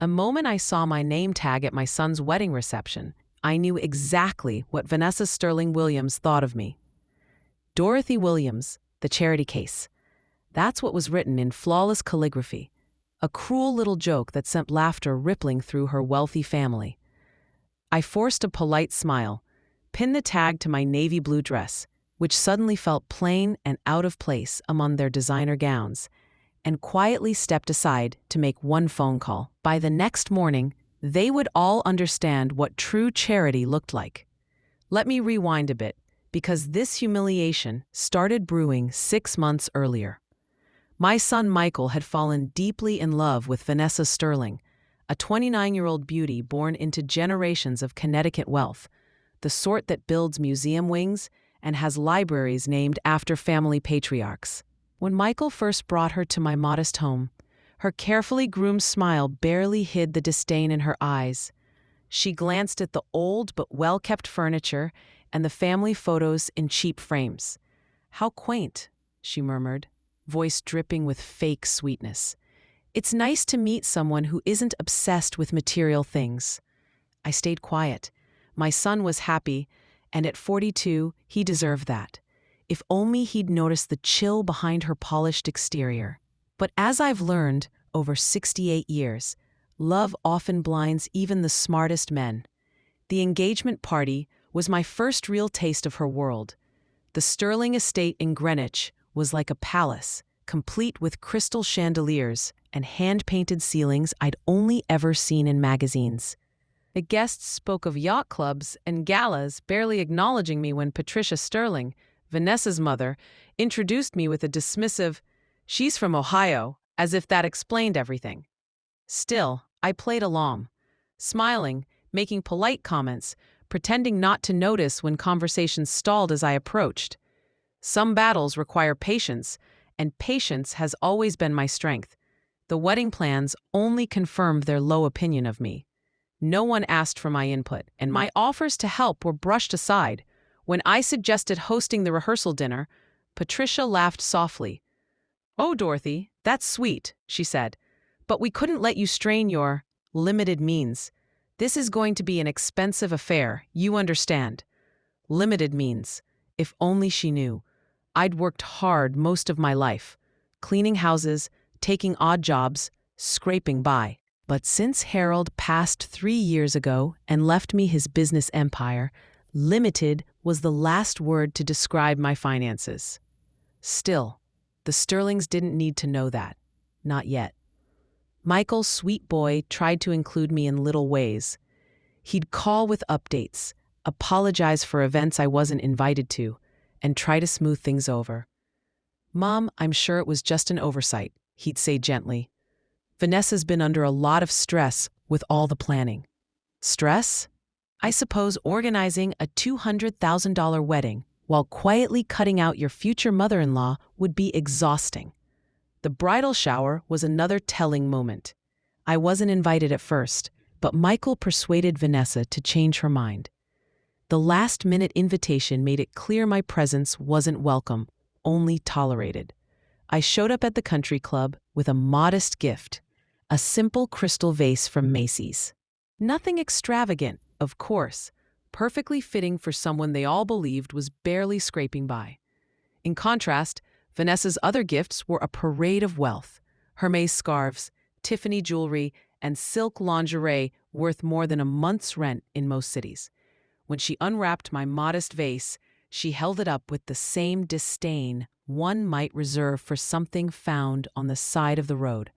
The moment I saw my name tag at my son's wedding reception, I knew exactly what Vanessa Sterling Williams thought of me. Dorothy Williams, the charity case. That's what was written in flawless calligraphy, a cruel little joke that sent laughter rippling through her wealthy family. I forced a polite smile, pinned the tag to my navy blue dress, which suddenly felt plain and out of place among their designer gowns, and quietly stepped aside to make one phone call. By the next morning, they would all understand what true charity looked like. Let me rewind a bit, because this humiliation started brewing 6 months earlier. My son Michael had fallen deeply in love with Vanessa Sterling, a 29-year-old beauty born into generations of Connecticut wealth, the sort that builds museum wings and has libraries named after family patriarchs. When Michael first brought her to my modest home, her carefully groomed smile barely hid the disdain in her eyes. She glanced at the old but well-kept furniture and the family photos in cheap frames. "How quaint," she murmured, voice dripping with fake sweetness. "It's nice to meet someone who isn't obsessed with material things." I stayed quiet. My son was happy, and at 42, he deserved that. If only he'd noticed the chill behind her polished exterior. But as I've learned over 68 years, love often blinds even the smartest men. The engagement party was my first real taste of her world. The Sterling estate in Greenwich was like a palace, complete with crystal chandeliers and hand-painted ceilings I'd only ever seen in magazines. The guests spoke of yacht clubs and galas, barely acknowledging me when Patricia Sterling, Vanessa's mother, introduced me with a dismissive, "She's from Ohio," as if that explained everything. Still, I played along, smiling, making polite comments, pretending not to notice when conversations stalled as I approached. Some battles require patience, and patience has always been my strength. The wedding plans only confirmed their low opinion of me. No one asked for my input, and my offers to help were brushed aside. When I suggested hosting the rehearsal dinner, Patricia laughed softly. "Oh, Dorothy, that's sweet," she said, "but we couldn't let you strain your limited means. This is going to be an expensive affair, you understand." Limited means. If only she knew. I'd worked hard most of my life, cleaning houses, taking odd jobs, scraping by. But since Harold passed 3 years ago and left me his business empire, limited was the last word to describe my finances. Still, the Sterlings didn't need to know that. Not yet. Michael, sweet boy, tried to include me in little ways. He'd call with updates, apologize for events I wasn't invited to, and try to smooth things over. "Mom, I'm sure it was just an oversight," he'd say gently. "Vanessa's been under a lot of stress with all the planning." Stress? I suppose organizing a $200,000 wedding while quietly cutting out your future mother-in-law would be exhausting. The bridal shower was another telling moment. I wasn't invited at first, but Michael persuaded Vanessa to change her mind. The last-minute invitation made it clear my presence wasn't welcome, only tolerated. I showed up at the country club with a modest gift, a simple crystal vase from Macy's. Nothing extravagant, of course, perfectly fitting for someone they all believed was barely scraping by. In contrast, Vanessa's other gifts were a parade of wealth: Hermes scarves, Tiffany jewelry, and silk lingerie worth more than a month's rent in most cities. When she unwrapped my modest vase, she held it up with the same disdain one might reserve for something found on the side of the road.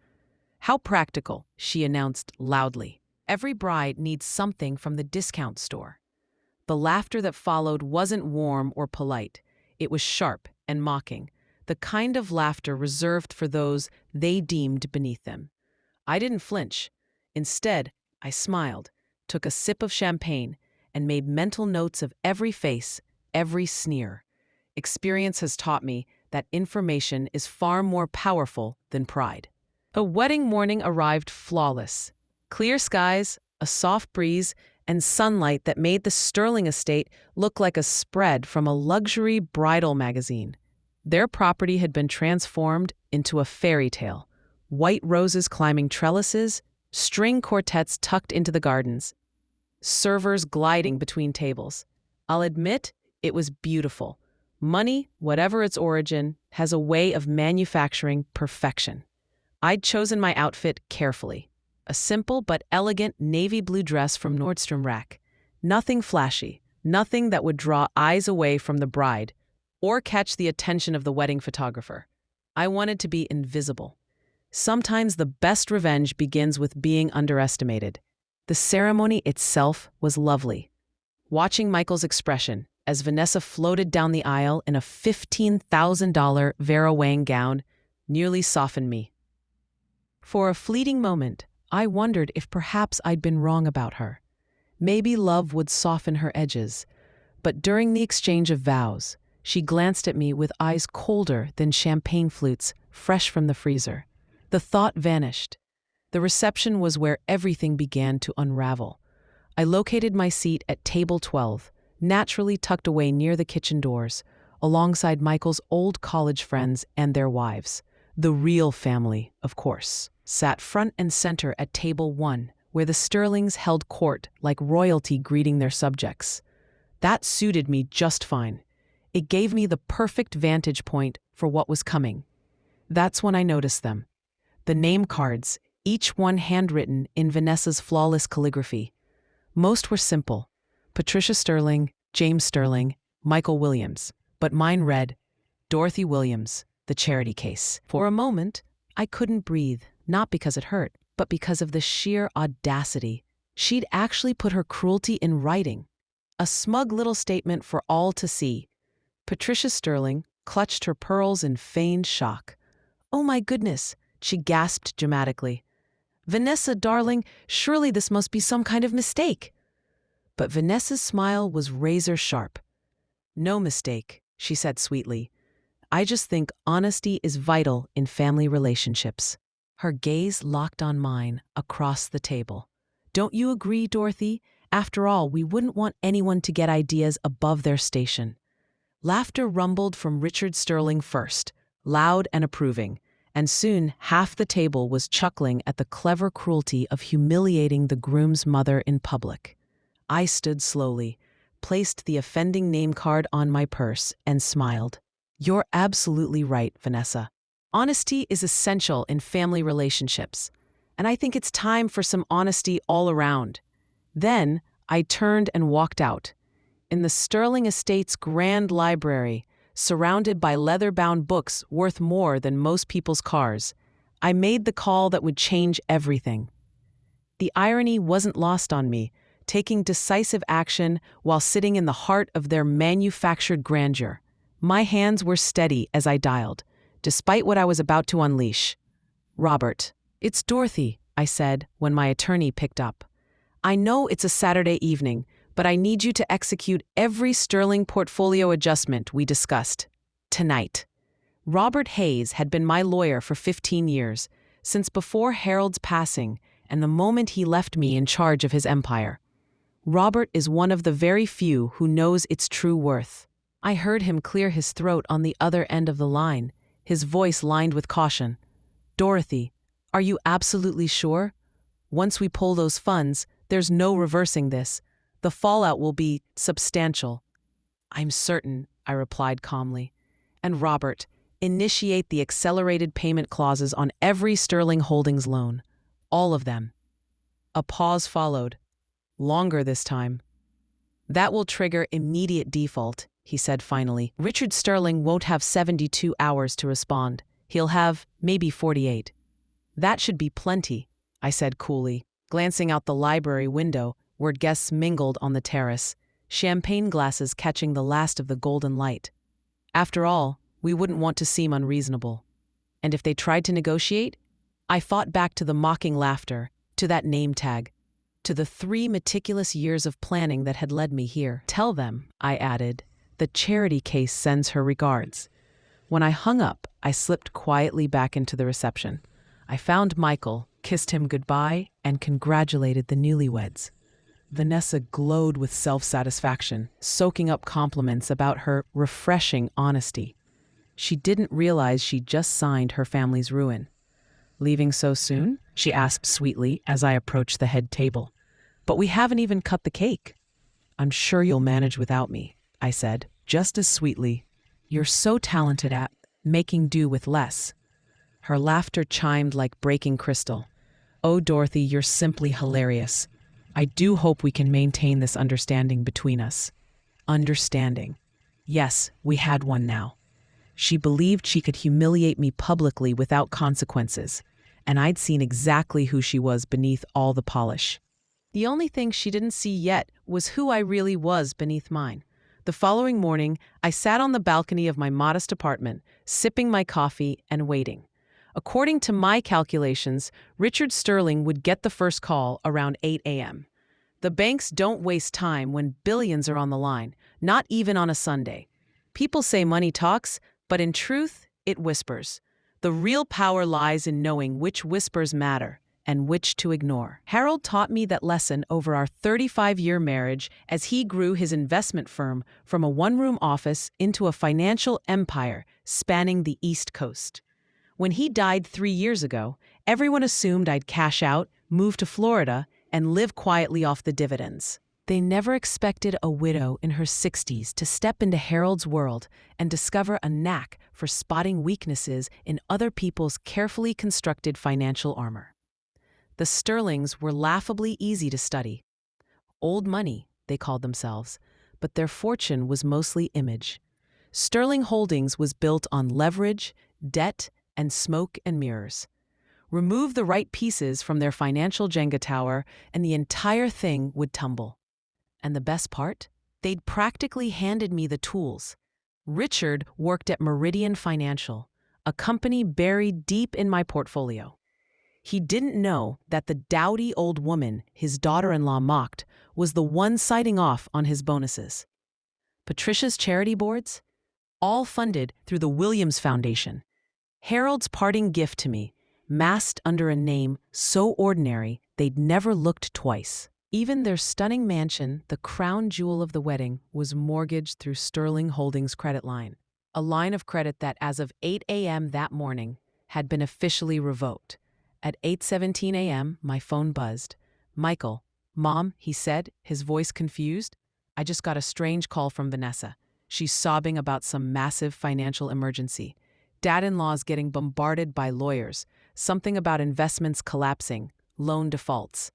"How practical," she announced loudly. "Every bride needs something from the discount store." The laughter that followed wasn't warm or polite. It was sharp and mocking, the kind of laughter reserved for those they deemed beneath them. I didn't flinch. Instead, I smiled, took a sip of champagne, and made mental notes of every face, every sneer. Experience has taught me that information is far more powerful than pride. A wedding morning arrived flawless. Clear skies, a soft breeze, and sunlight that made the Sterling estate look like a spread from a luxury bridal magazine. Their property had been transformed into a fairy tale. White roses climbing trellises, string quartets tucked into the gardens, servers gliding between tables. I'll admit, it was beautiful. Money, whatever its origin, has a way of manufacturing perfection. I'd chosen my outfit carefully. A simple but elegant navy blue dress from Nordstrom Rack. Nothing flashy, nothing that would draw eyes away from the bride or catch the attention of the wedding photographer. I wanted to be invisible. Sometimes the best revenge begins with being underestimated. The ceremony itself was lovely. Watching Michael's expression as Vanessa floated down the aisle in a $15,000 Vera Wang gown nearly softened me. For a fleeting moment, I wondered if perhaps I'd been wrong about her. Maybe love would soften her edges. But during the exchange of vows, she glanced at me with eyes colder than champagne flutes fresh from the freezer. The thought vanished. The reception was where everything began to unravel. I located my seat at table 12, naturally tucked away near the kitchen doors, alongside Michael's old college friends and their wives. The real family, of course, sat front and center at table 1, where the Sterlings held court like royalty greeting their subjects. That suited me just fine. It gave me the perfect vantage point for what was coming. That's when I noticed them. The name cards, each one handwritten in Vanessa's flawless calligraphy. Most were simple: Patricia Sterling, James Sterling, Michael Williams. But mine read, Dorothy Williams, The Charity Case. For a moment, I couldn't breathe, not because it hurt, but because of the sheer audacity. She'd actually put her cruelty in writing. A smug little statement for all to see. Patricia Sterling clutched her pearls in feigned shock. "Oh my goodness," she gasped dramatically. "Vanessa, darling, surely this must be some kind of mistake." But Vanessa's smile was razor sharp. "No mistake," she said sweetly. "I just think honesty is vital in family relationships." Her gaze locked on mine across the table. "Don't you agree, Dorothy? After all, we wouldn't want anyone to get ideas above their station." Laughter rumbled from Richard Sterling first, loud and approving, and soon half the table was chuckling at the clever cruelty of humiliating the groom's mother in public. I stood slowly, placed the offending name card on my purse, and smiled. "You're absolutely right, Vanessa. Honesty is essential in family relationships, and I think it's time for some honesty all around." Then I turned and walked out. In the Sterling Estate's grand library, surrounded by leather-bound books worth more than most people's cars, I made the call that would change everything. The irony wasn't lost on me, taking decisive action while sitting in the heart of their manufactured grandeur. My hands were steady as I dialed, despite what I was about to unleash. "Robert, it's Dorothy," I said when my attorney picked up. "I know it's a Saturday evening, but I need you to execute every Sterling portfolio adjustment we discussed tonight." Robert Hayes had been my lawyer for 15 years, since before Harold's passing and the moment he left me in charge of his empire. Robert is one of the very few who knows its true worth. I heard him clear his throat on the other end of the line, his voice lined with caution. "Dorothy, are you absolutely sure? Once we pull those funds, there's no reversing this. The fallout will be substantial." "I'm certain," I replied calmly. "And Robert, initiate the accelerated payment clauses on every Sterling Holdings loan. All of them." A pause followed. Longer this time. "That will trigger immediate default," he said finally. "Richard Sterling won't have 72 hours to respond. He'll have maybe 48. "That should be plenty," I said coolly, glancing out the library window where guests mingled on the terrace, champagne glasses catching the last of the golden light. After all, we wouldn't want to seem unreasonable. And if they tried to negotiate, I fought back to the mocking laughter, to that name tag, to the 3 meticulous years of planning that had led me here. "Tell them," I added, "the Charity Case sends her regards." When I hung up, I slipped quietly back into the reception. I found Michael, kissed him goodbye, and congratulated the newlyweds. Vanessa glowed with self-satisfaction, soaking up compliments about her refreshing honesty. She didn't realize she'd just signed her family's ruin. Leaving so soon? She asked sweetly as I approached the head table. But we haven't even cut the cake. I'm sure you'll manage without me, I said, just as sweetly. You're so talented at making do with less. Her laughter chimed like breaking crystal. Oh, Dorothy, you're simply hilarious. I do hope we can maintain this understanding between us. Understanding. Yes, we had one now. She believed she could humiliate me publicly without consequences, and I'd seen exactly who she was beneath all the polish. The only thing she didn't see yet was who I really was beneath mine. The following morning, I sat on the balcony of my modest apartment, sipping my coffee and waiting. According to my calculations, Richard Sterling would get the first call around 8 a.m. The banks don't waste time when billions are on the line, not even on a Sunday. People say money talks, but in truth, it whispers. The real power lies in knowing which whispers matter and which to ignore. Harold taught me that lesson over our 35-year marriage as he grew his investment firm from a one-room office into a financial empire spanning the East Coast. When he died 3 years ago, everyone assumed I'd cash out, move to Florida, and live quietly off the dividends. They never expected a widow in her 60s to step into Harold's world and discover a knack for spotting weaknesses in other people's carefully constructed financial armor. The Sterlings were laughably easy to study. Old money, they called themselves, but their fortune was mostly image. Sterling Holdings was built on leverage, debt, and smoke and mirrors. Remove the right pieces from their financial Jenga tower, and the entire thing would tumble. And the best part? They'd practically handed me the tools. Richard worked at Meridian Financial, a company buried deep in my portfolio. He didn't know that the dowdy old woman his daughter-in-law mocked was the one signing off on his bonuses. Patricia's charity boards? All funded through the Williams Foundation. Harold's parting gift to me, masked under a name so ordinary they'd never looked twice. Even their stunning mansion, the crown jewel of the wedding, was mortgaged through Sterling Holdings' credit line, a line of credit that, as of 8 a.m. that morning, had been officially revoked. At 8:17 a.m., my phone buzzed. "Michael, Mom," he said, his voice confused. "I just got a strange call from Vanessa. She's sobbing about some massive financial emergency. Dad-in-law's getting bombarded by lawyers, something about investments collapsing, loan defaults."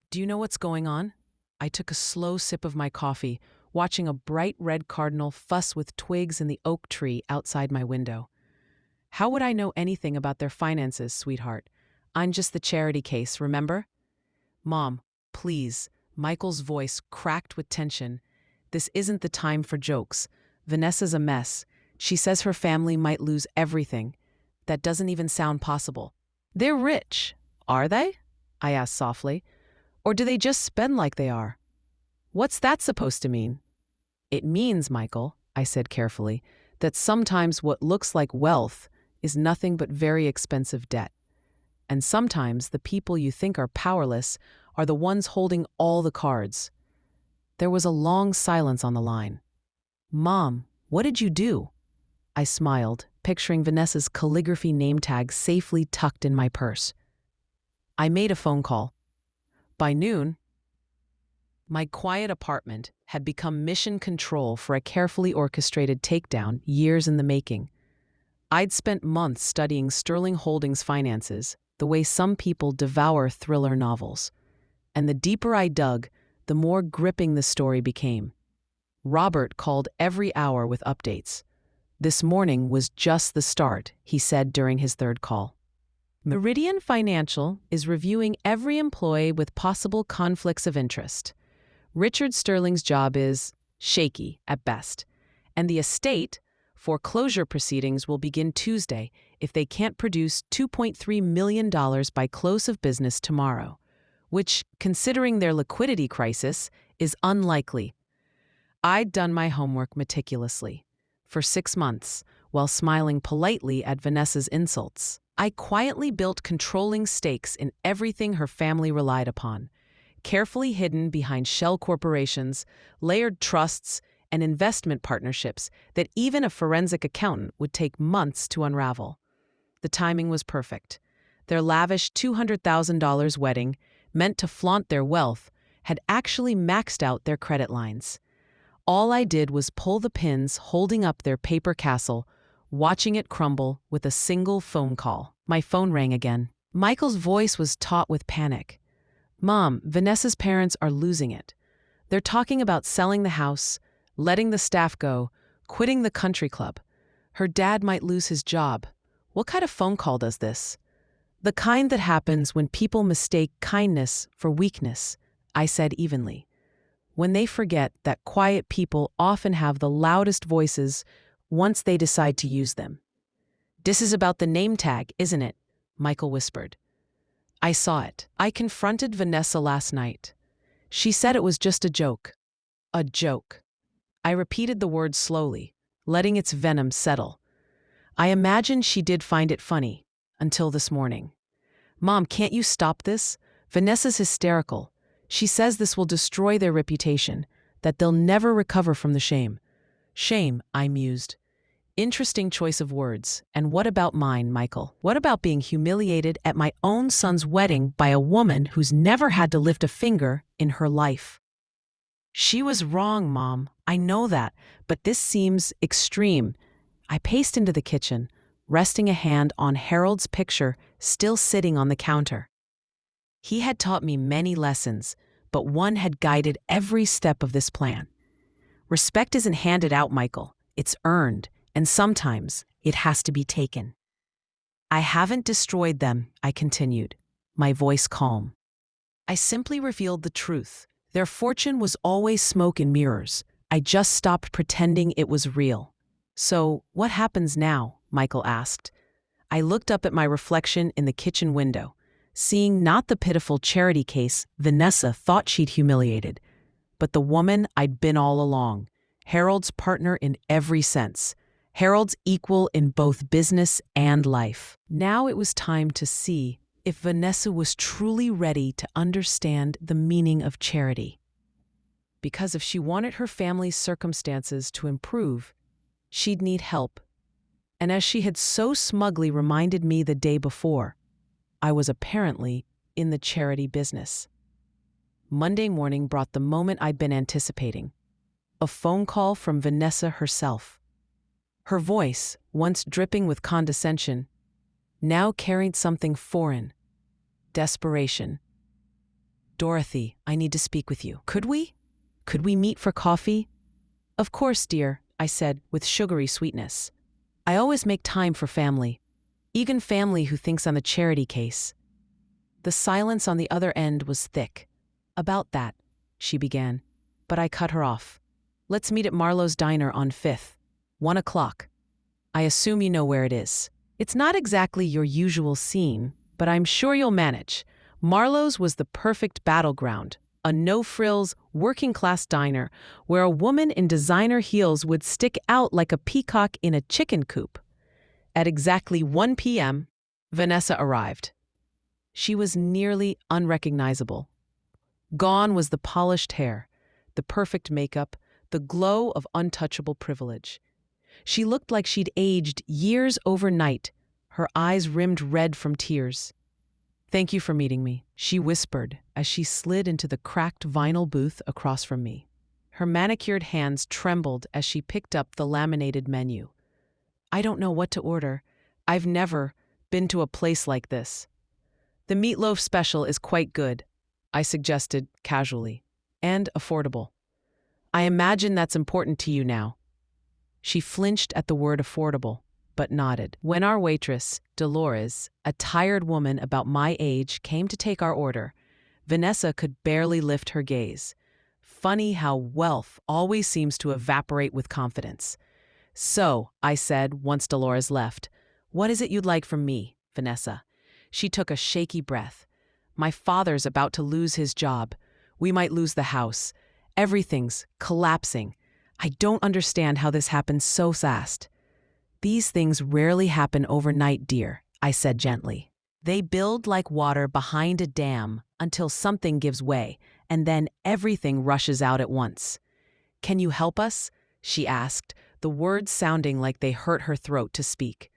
Do you know what's going on? I took a slow sip of my coffee, watching a bright red cardinal fuss with twigs in the oak tree outside my window. How would I know anything about their finances, sweetheart? I'm just the charity case, remember? Mom, please. Michael's voice cracked with tension. This isn't the time for jokes. Vanessa's a mess. She says her family might lose everything. That doesn't even sound possible. They're rich, are they? I asked softly. Or do they just spend like they are? What's that supposed to mean? It means, Michael, I said carefully, that sometimes what looks like wealth is nothing but very expensive debt. And sometimes the people you think are powerless are the ones holding all the cards. There was a long silence on the line. Mom, what did you do? I smiled, picturing Vanessa's calligraphy name tag safely tucked in my purse. I made a phone call. By noon, my quiet apartment had become mission control for a carefully orchestrated takedown years in the making. I'd spent months studying Sterling Holdings' finances, the way some people devour thriller novels. And the deeper I dug, the more gripping the story became. Robert called every hour with updates. This morning was just the start, he said during his third call. Meridian Financial is reviewing every employee with possible conflicts of interest. Richard Sterling's job is shaky at best, and the estate foreclosure proceedings will begin Tuesday if they can't produce $2.3 million by close of business tomorrow, which, considering their liquidity crisis, is unlikely. I'd done my homework meticulously. For 6 months, while smiling politely at Vanessa's insults, I quietly built controlling stakes in everything her family relied upon, carefully hidden behind shell corporations, layered trusts, and investment partnerships that even a forensic accountant would take months to unravel. The timing was perfect. Their lavish $200,000 wedding, meant to flaunt their wealth, had actually maxed out their credit lines. All I did was pull the pins holding up their paper castle, watching it crumble with a single phone call. My phone rang again. Michael's voice was taut with panic. "Mom, Vanessa's parents are losing it. They're talking about selling the house, letting the staff go, quitting the country club. Her dad might lose his job." What kind of phone call does this? "The kind that happens when people mistake kindness for weakness," I said evenly. "When they forget that quiet people often have the loudest voices once they decide to use them." "This is about the name tag, isn't it?" Michael whispered. "I saw it. I confronted Vanessa last night. She said it was just a joke." "A joke." I repeated the word slowly, letting its venom settle. "I imagine she did find it funny, until this morning." "Mom, can't you stop this? Vanessa's hysterical. She says this will destroy their reputation, that they'll never recover from the shame." "Shame," I mused. Interesting choice of words. And what about mine, Michael? What about being humiliated at my own son's wedding by a woman who's never had to lift a finger in her life? "She was wrong, Mom. I know that, but this seems extreme." I paced into the kitchen, resting a hand on Harold's picture still sitting on the counter. He had taught me many lessons, but one had guided every step of this plan. Respect isn't handed out, Michael. It's earned, and sometimes it has to be taken. "I haven't destroyed them," I continued, my voice calm. "I simply revealed the truth. Their fortune was always smoke and mirrors. I just stopped pretending it was real." "So, what happens now?" Michael asked. I looked up at my reflection in the kitchen window, seeing not the pitiful charity case Vanessa thought she'd humiliated, but the woman I'd been all along, Harold's partner in every sense, Harold's equal in both business and life. Now it was time to see if Vanessa was truly ready to understand the meaning of charity. Because if she wanted her family's circumstances to improve, she'd need help. And as she had so smugly reminded me the day before, I was apparently in the charity business. Monday morning brought the moment I'd been anticipating. A phone call from Vanessa herself. Her voice, once dripping with condescension, now carried something foreign. Desperation. "Dorothy, I need to speak with you. Could we? Could we meet for coffee?" "Of course, dear," I said with sugary sweetness. "I always make time for family, even family who thinks I'm a charity case." The silence on the other end was thick. "About that," she began, but I cut her off. "Let's meet at Marlowe's Diner on 5th, 1 o'clock. I assume you know where it is. It's not exactly your usual scene, but I'm sure you'll manage." Marlowe's was the perfect battleground, a no-frills, working-class diner where a woman in designer heels would stick out like a peacock in a chicken coop. At exactly 1 p.m., Vanessa arrived. She was nearly unrecognizable. Gone was the polished hair, the perfect makeup, the glow of untouchable privilege. She looked like she'd aged years overnight, her eyes rimmed red from tears. "Thank you for meeting me," she whispered as she slid into the cracked vinyl booth across from me. Her manicured hands trembled as she picked up the laminated menu. "I don't know what to order. I've never been to a place like this." "The meatloaf special is quite good," I suggested casually, "and affordable. I imagine that's important to you now." She flinched at the word affordable, but nodded. When our waitress, Dolores, a tired woman about my age, came to take our order, Vanessa could barely lift her gaze. Funny how wealth always seems to evaporate with confidence. "So," I said once Dolores left, "what is it you'd like from me, Vanessa?" She took a shaky breath. "My father's about to lose his job. We might lose the house. Everything's collapsing. I don't understand how this happened so fast." "These things rarely happen overnight, dear," I said gently. "They build like water behind a dam until something gives way, and then everything rushes out at once." "Can you help us?" she asked, the words sounding like they hurt her throat to speak.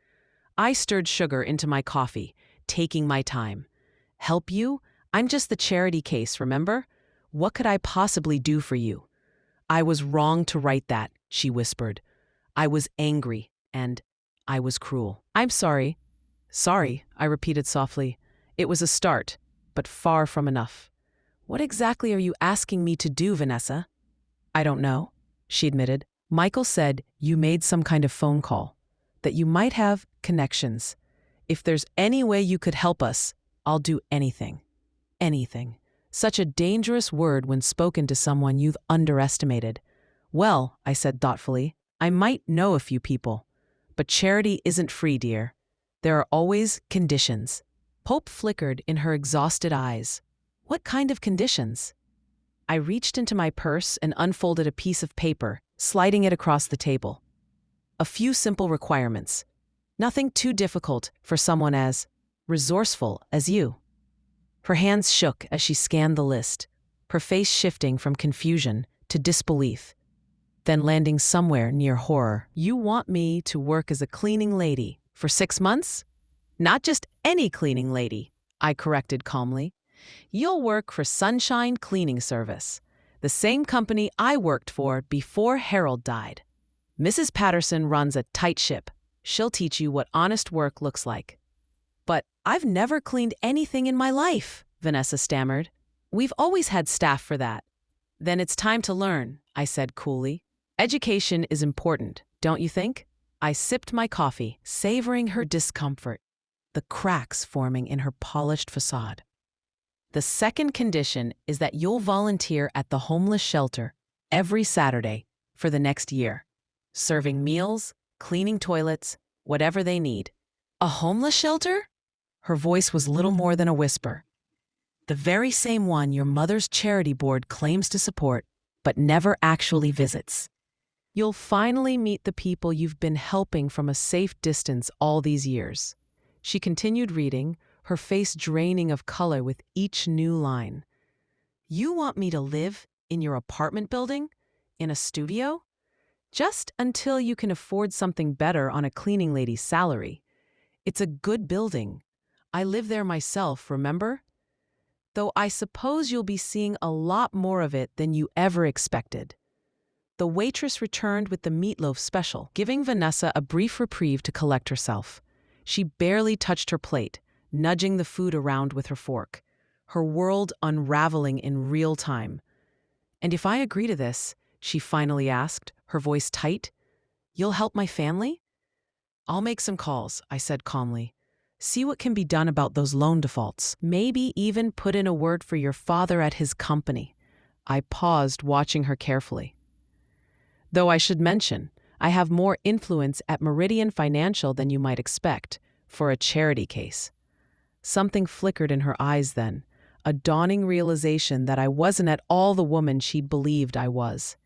I stirred sugar into my coffee, taking my time. Help you? I'm just the charity case, remember? What could I possibly do for you? I was wrong to write that, she whispered. I was angry, and I was cruel. I'm sorry. Sorry, I repeated softly. It was a start, but far from enough. What exactly are you asking me to do, Vanessa? I don't know, she admitted. Michael said you made some kind of phone call, that you might have connections. If there's any way you could help us, I'll do anything. Anything. Such a dangerous word when spoken to someone you've underestimated. Well, I said thoughtfully, I might know a few people. But charity isn't free, dear. There are always conditions. Hope flickered in her exhausted eyes. What kind of conditions? I reached into my purse and unfolded a piece of paper, sliding it across the table. A few simple requirements. Nothing too difficult for someone as resourceful as you. Her hands shook as she scanned the list, her face shifting from confusion to disbelief, then landing somewhere near horror. You want me to work as a cleaning lady for 6 months? Not just any cleaning lady, I corrected calmly. You'll work for Sunshine Cleaning Service, the same company I worked for before Harold died. Mrs. Patterson runs a tight ship. She'll teach you what honest work looks like. But I've never cleaned anything in my life, Vanessa stammered. We've always had staff for that. Then it's time to learn, I said coolly. Education is important, don't you think? I sipped my coffee, savoring her discomfort, the cracks forming in her polished facade. The second condition is that you'll volunteer at the homeless shelter every Saturday for the next year, serving meals, cleaning toilets, whatever they need. A homeless shelter? Her voice was little more than a whisper. The very same one your mother's charity board claims to support, but never actually visits. You'll finally meet the people you've been helping from a safe distance all these years. She continued reading, her face draining of color with each new line. You want me to live in your apartment building? In a studio? Just until you can afford something better on a cleaning lady's salary. It's a good building. I live there myself, remember? Though I suppose you'll be seeing a lot more of it than you ever expected. The waitress returned with the meatloaf special, giving Vanessa a brief reprieve to collect herself. She barely touched her plate, nudging the food around with her fork, her world unraveling in real time. And if I agree to this, she finally asked, her voice tight, you'll help my family? I'll make some calls, I said calmly. See what can be done about those loan defaults. Maybe even put in a word for your father at his company. I paused, watching her carefully. Though I should mention, I have more influence at Meridian Financial than you might expect for a charity case. Something flickered in her eyes then, a dawning realization that I wasn't at all the woman she believed I was.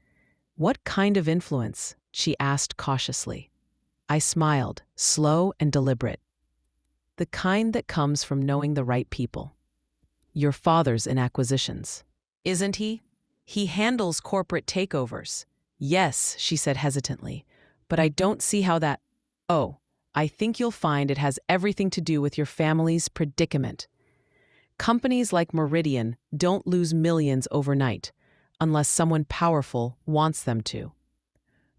What kind of influence? She asked cautiously. I smiled, slow and deliberate. The kind that comes from knowing the right people. Your father's in acquisitions. Isn't he? He handles corporate takeovers. Yes, she said hesitantly, but I don't see how that... Oh, I think you'll find it has everything to do with your family's predicament. Companies like Meridian don't lose millions overnight, unless someone powerful wants them to.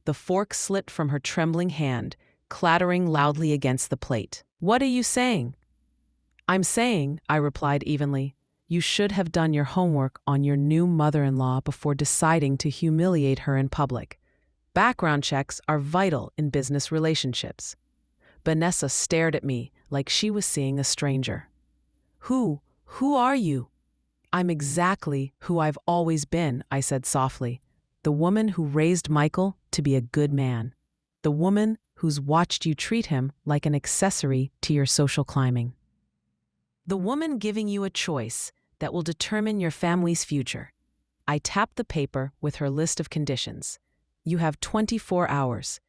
The fork slipped from her trembling hand, clattering loudly against the plate. What are you saying? I'm saying, I replied evenly, you should have done your homework on your new mother-in-law before deciding to humiliate her in public. Background checks are vital in business relationships. Vanessa stared at me like she was seeing a stranger. Who are you? I'm exactly who I've always been, I said softly. The woman who raised Michael to be a good man. The woman who's watched you treat him like an accessory to your social climbing. The woman giving you a choice that will determine your family's future. I tapped the paper with her list of conditions. You have 24 hours.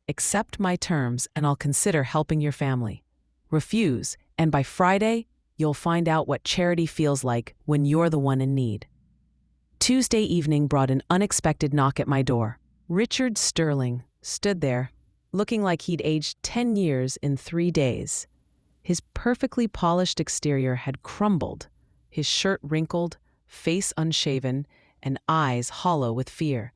Accept my terms and I'll consider helping your family. Refuse, and by Friday, you'll find out what charity feels like when you're the one in need. Tuesday evening brought an unexpected knock at my door. Richard Sterling stood there, looking like he'd aged 10 years in 3 days. His perfectly polished exterior had crumbled, his shirt wrinkled, face unshaven, and eyes hollow with fear.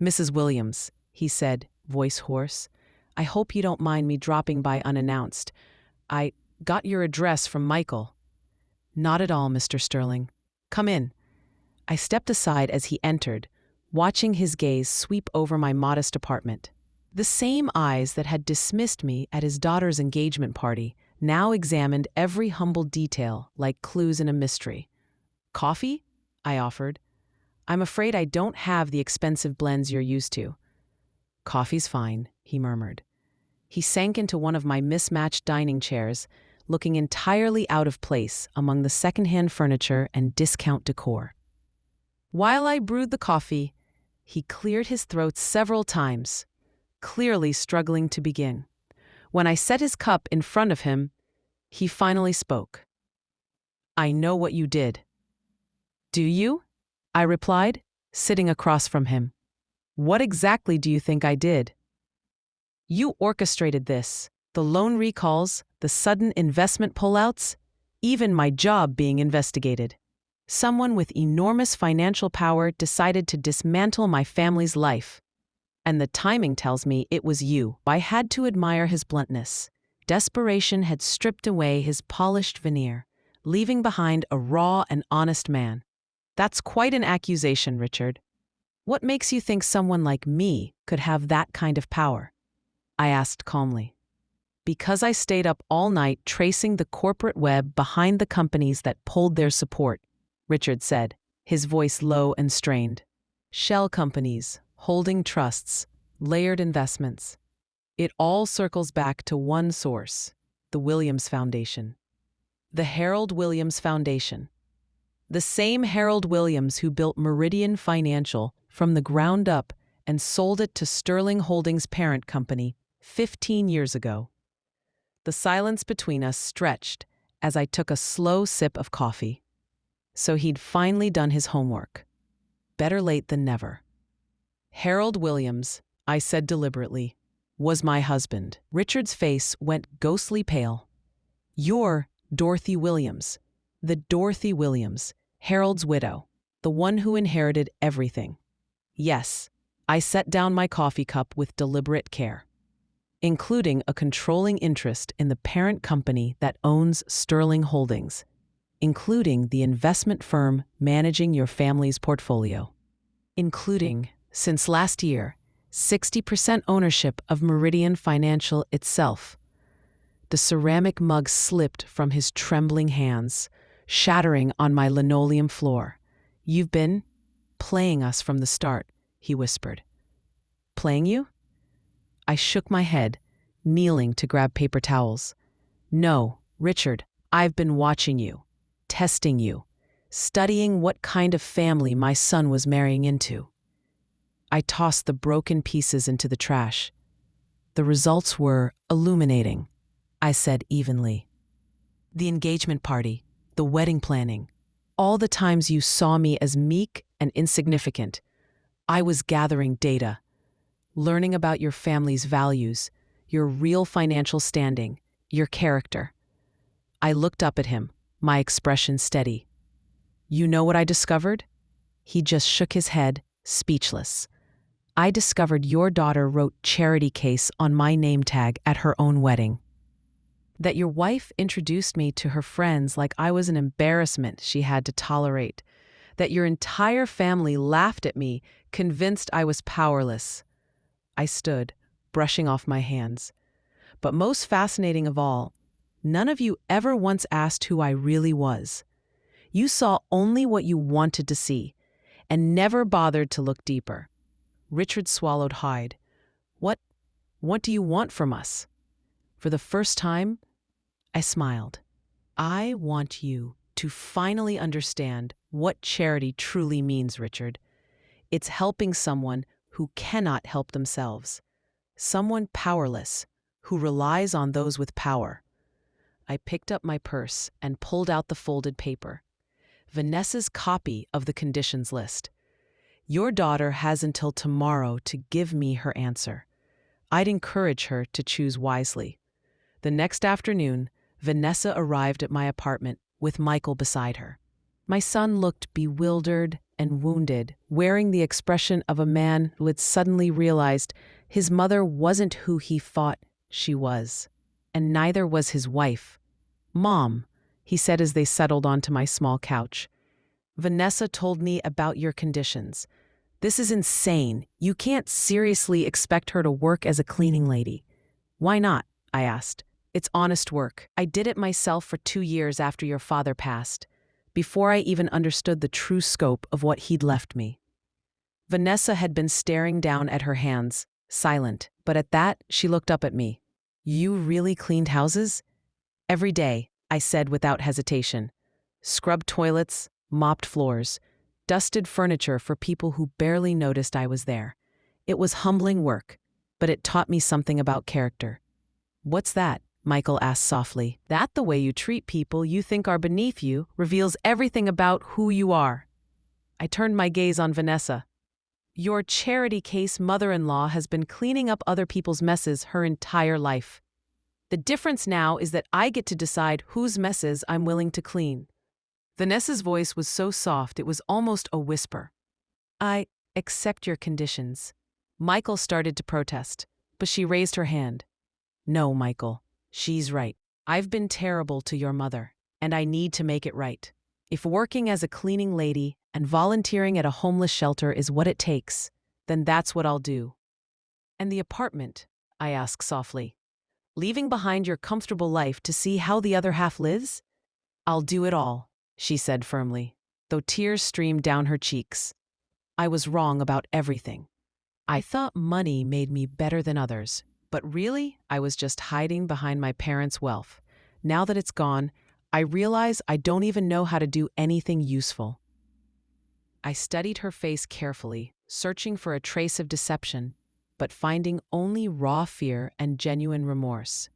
"Mrs. Williams," he said, voice hoarse, "I hope you don't mind me dropping by unannounced. I got your address from Michael." "Not at all, Mr. Sterling. Come in." I stepped aside as he entered, watching his gaze sweep over my modest apartment. The same eyes that had dismissed me at his daughter's engagement party now examined every humble detail like clues in a mystery. "Coffee?" I offered. "I'm afraid I don't have the expensive blends you're used to." "Coffee's fine," he murmured. He sank into one of my mismatched dining chairs, looking entirely out of place among the secondhand furniture and discount decor. While I brewed the coffee, he cleared his throat several times, clearly struggling to begin. When I set his cup in front of him, he finally spoke. "I know what you did." "Do you?" I replied, sitting across from him. "What exactly do you think I did?" "You orchestrated this, the loan recalls, the sudden investment pullouts, even my job being investigated. Someone with enormous financial power decided to dismantle my family's life. And the timing tells me it was you." I had to admire his bluntness. Desperation had stripped away his polished veneer, leaving behind a raw and honest man. "That's quite an accusation, Richard. What makes you think someone like me could have that kind of power?" I asked calmly. "Because I stayed up all night tracing the corporate web behind the companies that pulled their support," Richard said, his voice low and strained. "Shell companies, holding trusts, layered investments. It all circles back to one source, the Williams Foundation. The Harold Williams Foundation. The same Harold Williams who built Meridian Financial from the ground up and sold it to Sterling Holdings' parent company 15 years ago." The silence between us stretched as I took a slow sip of coffee. So he'd finally done his homework. Better late than never. "Harold Williams," I said deliberately, "was my husband." Richard's face went ghostly pale. "You're Dorothy Williams. The Dorothy Williams, Harold's widow, the one who inherited everything." "Yes." I set down my coffee cup with deliberate care. "Including a controlling interest in the parent company that owns Sterling Holdings, including the investment firm managing your family's portfolio, including, since last year, 60% ownership of Meridian Financial itself." The ceramic mug slipped from his trembling hands, shattering on my linoleum floor. "You've been playing us from the start," he whispered. "Playing you?" I shook my head, kneeling to grab paper towels. "No, Richard, I've been watching you, testing you, studying what kind of family my son was marrying into." I tossed the broken pieces into the trash. "The results were illuminating," I said evenly. "The engagement party, the wedding planning, all the times you saw me as meek and insignificant, I was gathering data, learning about your family's values, your real financial standing, your character." I looked up at him, my expression steady. "You know what I discovered?" He just shook his head, speechless. "I discovered your daughter wrote charity case on my name tag at her own wedding. That your wife introduced me to her friends like I was an embarrassment she had to tolerate. That your entire family laughed at me, convinced I was powerless." I stood, brushing off my hands. "But most fascinating of all, none of you ever once asked who I really was. You saw only what you wanted to see, and never bothered to look deeper." Richard swallowed hard. What do you want from us?" For the first time, I smiled. "I want you to finally understand what charity truly means, Richard. It's helping someone who cannot help themselves. Someone powerless, who relies on those with power." I picked up my purse and pulled out the folded paper. Vanessa's copy of the conditions list. "Your daughter has until tomorrow to give me her answer. I'd encourage her to choose wisely." The next afternoon, Vanessa arrived at my apartment with Michael beside her. My son looked bewildered and wounded, wearing the expression of a man who had suddenly realized his mother wasn't who he thought she was, and neither was his wife. "Mom," he said as they settled onto my small couch, "Vanessa told me about your conditions. This is insane. You can't seriously expect her to work as a cleaning lady." "Why not?" I asked. "It's honest work. I did it myself for 2 years after your father passed, before I even understood the true scope of what he'd left me." Vanessa had been staring down at her hands, silent, but at that, she looked up at me. "You really cleaned houses?" "Every day," I said without hesitation. "Scrubbed toilets, mopped floors, dusted furniture for people who barely noticed I was there. It was humbling work, but it taught me something about character." "What's that?" Michael asked softly. "That the way you treat people you think are beneath you reveals everything about who you are." I turned my gaze on Vanessa. "Your charity case mother-in-law has been cleaning up other people's messes her entire life. The difference now is that I get to decide whose messes I'm willing to clean." Vanessa's voice was so soft it was almost a whisper. "I accept your conditions." Michael started to protest, but she raised her hand. "No, Michael, she's right. I've been terrible to your mother, and I need to make it right. If working as a cleaning lady and volunteering at a homeless shelter is what it takes, then that's what I'll do." "And the apartment?" I asked softly. "Leaving behind your comfortable life to see how the other half lives?" "I'll do it all," she said firmly, though tears streamed down her cheeks. I was wrong about everything. I thought money made me better than others, but really, I was just hiding behind my parents' wealth. Now that it's gone, I realize I don't even know how to do anything useful. I studied her face carefully, searching for a trace of deception, but finding only raw fear and genuine remorse.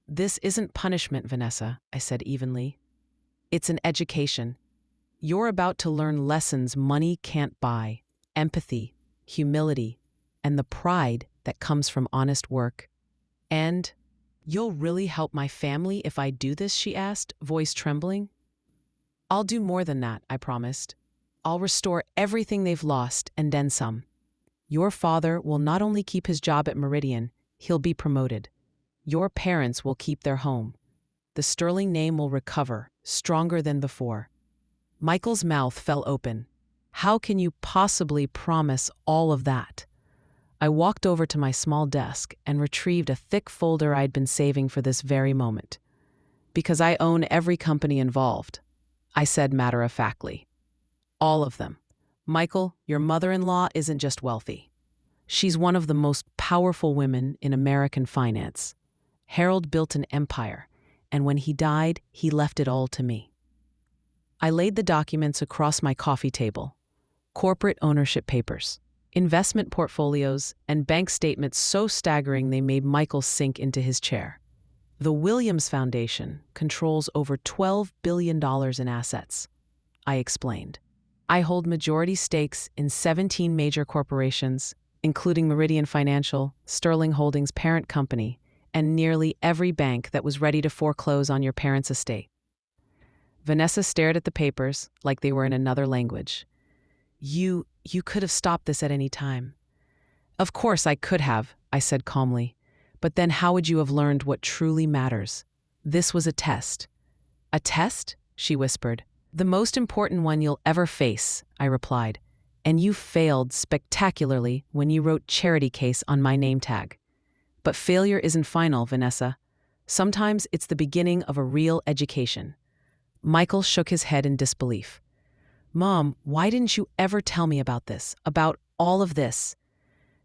"This isn't punishment, Vanessa," I said evenly. "It's an education. You're about to learn lessons money can't buy: empathy, humility, and the pride that comes from honest work." "And you'll really help my family if I do this?" she asked, voice trembling. "I'll do more than that," I promised. "I'll restore everything they've lost and then some. Your father will not only keep his job at Meridian, he'll be promoted. Your parents will keep their home. The Sterling name will recover, stronger than before." Michael's mouth fell open. "How can you possibly promise all of that?" I walked over to my small desk and retrieved a thick folder I'd been saving for this very moment. "Because I own every company involved," I said matter-of-factly. "All of them. Michael, your mother-in-law isn't just wealthy. She's one of the most powerful women in American finance. Harold built an empire, and when he died, he left it all to me." I laid the documents across my coffee table. Corporate ownership papers, investment portfolios, and bank statements so staggering they made Michael sink into his chair. "The Williams Foundation controls over $12 billion in assets," I explained. "I hold majority stakes in 17 major corporations, including Meridian Financial, Sterling Holdings' parent company, and nearly every bank that was ready to foreclose on your parents' estate." Vanessa stared at the papers like they were in another language. You could have stopped this at any time." "Of course I could have," I said calmly. "But then how would you have learned what truly matters? This was a test." "A test?" she whispered. "The most important one you'll ever face," I replied. "And you failed spectacularly when you wrote charity case on my name tag. But failure isn't final, Vanessa. Sometimes it's the beginning of a real education." Michael shook his head in disbelief. "Mom, why didn't you ever tell me about this, about all of this?"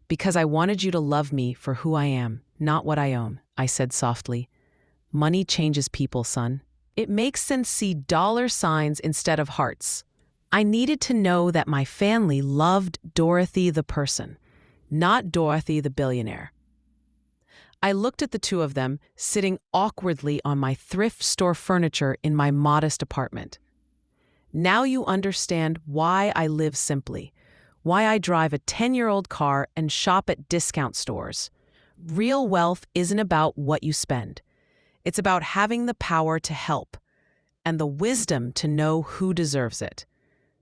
"Because I wanted you to love me for who I am, not what I own," I said softly. "Money changes people, son. It makes sense see dollar signs instead of hearts. I needed to know that my family loved Dorothy the person, not Dorothy the billionaire." I looked at the two of them, sitting awkwardly on my thrift store furniture in my modest apartment. "Now you understand why I live simply, why I drive a 10-year-old car and shop at discount stores. Real wealth isn't about what you spend. It's about having the power to help and the wisdom to know who deserves it.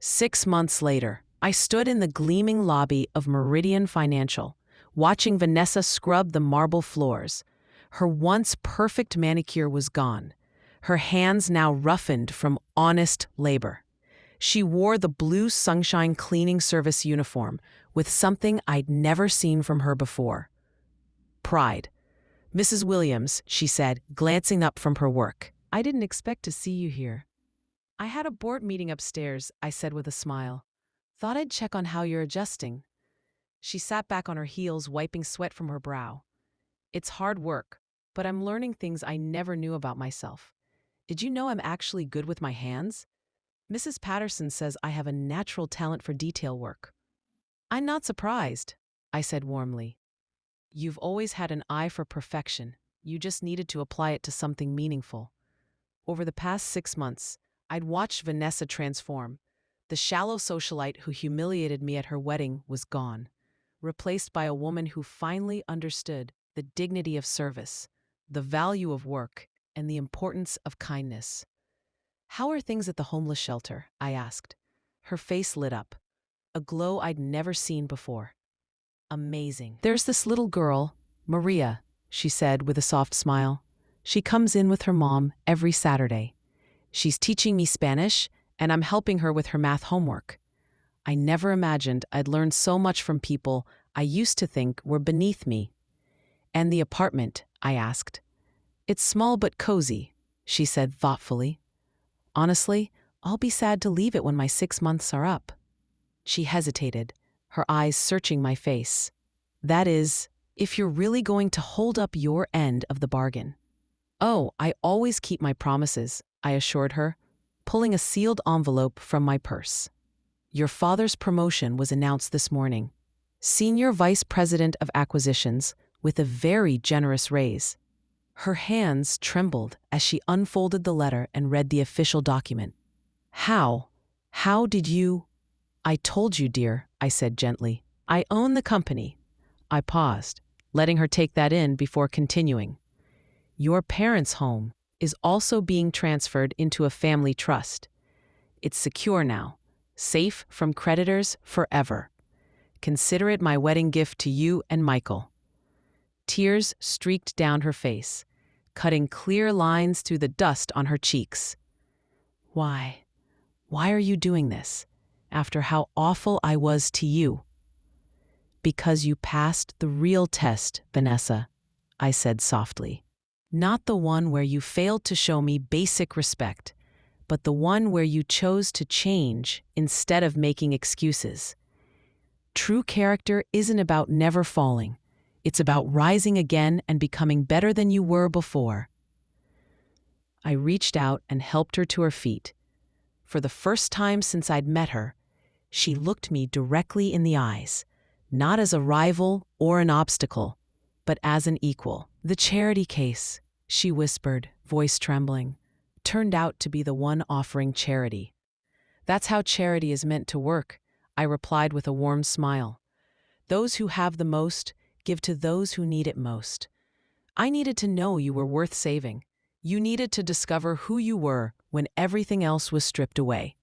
6 months later, I stood in the gleaming lobby of Meridian Financial, watching Vanessa scrub the marble floors. Her once perfect manicure was gone, her hands now roughened from honest labor. She wore the blue sunshine cleaning service uniform with something I'd never seen from her before: pride. "Mrs. Williams," she said, glancing up from her work, "I didn't expect to see you here." "I had a board meeting upstairs," I said with a smile. "Thought I'd check on how you're adjusting." She sat back on her heels, wiping sweat from her brow. "It's hard work, but I'm learning things I never knew about myself. Did you know I'm actually good with my hands? Mrs. Patterson says I have a natural talent for detail work." "I'm not surprised," I said warmly. "You've always had an eye for perfection. You just needed to apply it to something meaningful." Over the past 6 months, I'd watched Vanessa transform. The shallow socialite who humiliated me at her wedding was gone, replaced by a woman who finally understood the dignity of service, the value of work, and the importance of kindness. "How are things at the homeless shelter?" I asked. Her face lit up, a glow I'd never seen before. "Amazing. There's this little girl, Maria," she said with a soft smile. "She comes in with her mom every Saturday. She's teaching me Spanish, and I'm helping her with her math homework. I never imagined I'd learn so much from people I used to think were beneath me." "And the apartment?" I asked. "It's small but cozy," she said thoughtfully. "Honestly, I'll be sad to leave it when my 6 months are up." She hesitated, her eyes searching my face. "That is, if you're really going to hold up your end of the bargain." "Oh, I always keep my promises," I assured her, pulling a sealed envelope from my purse. "Your father's promotion was announced this morning. Senior Vice President of Acquisitions, with a very generous raise." Her hands trembled as she unfolded the letter and read the official document. How did you—" "I told you, dear," I said gently. "I own the company." I paused, letting her take that in before continuing. "Your parents' home is also being transferred into a family trust. It's secure now, safe from creditors forever. Consider it my wedding gift to you and Michael." Tears streaked down her face, cutting clear lines through the dust on her cheeks. Why are you doing this, after how awful I was to you?" "Because you passed the real test, Vanessa," I said softly. "Not the one where you failed to show me basic respect, but the one where you chose to change instead of making excuses. True character isn't about never falling. It's about rising again and becoming better than you were before." I reached out and helped her to her feet. For the first time since I'd met her, she looked me directly in the eyes, not as a rival or an obstacle, but as an equal. "The charity case," she whispered, voice trembling, "turned out to be the one offering charity." "That's how charity is meant to work," I replied with a warm smile. "Those who have the most give to those who need it most." I needed to know you were worth saving. You needed to discover who you were when everything else was stripped away.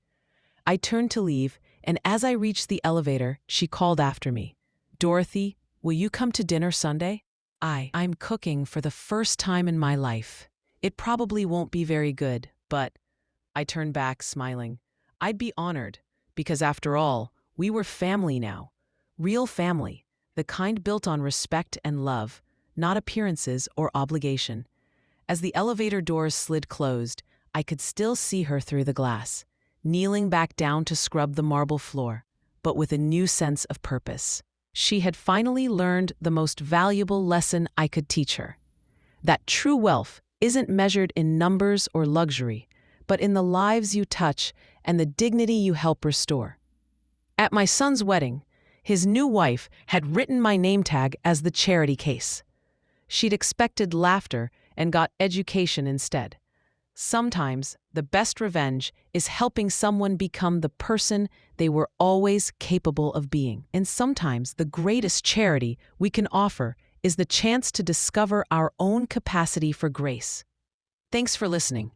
I turned to leave, and as I reached the elevator, she called after me. "Dorothy, will you come to dinner Sunday? I'm cooking for the first time in my life. It probably won't be very good, but—" I turned back, smiling. "I'd be honored, because after all, we were family now. Real family, the kind built on respect and love, not appearances or obligation." As the elevator doors slid closed, I could still see her through the glass, kneeling back down to scrub the marble floor, but with a new sense of purpose. She had finally learned the most valuable lesson I could teach her: that true wealth isn't measured in numbers or luxury, but in the lives you touch and the dignity you help restore. At my son's wedding, his new wife had written my name tag as the charity case. She'd expected laughter and got education instead. Sometimes the best revenge is helping someone become the person they were always capable of being. And sometimes the greatest charity we can offer is the chance to discover our own capacity for grace. Thanks for listening.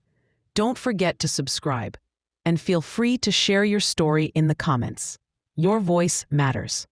Don't forget to subscribe and feel free to share your story in the comments. Your voice matters.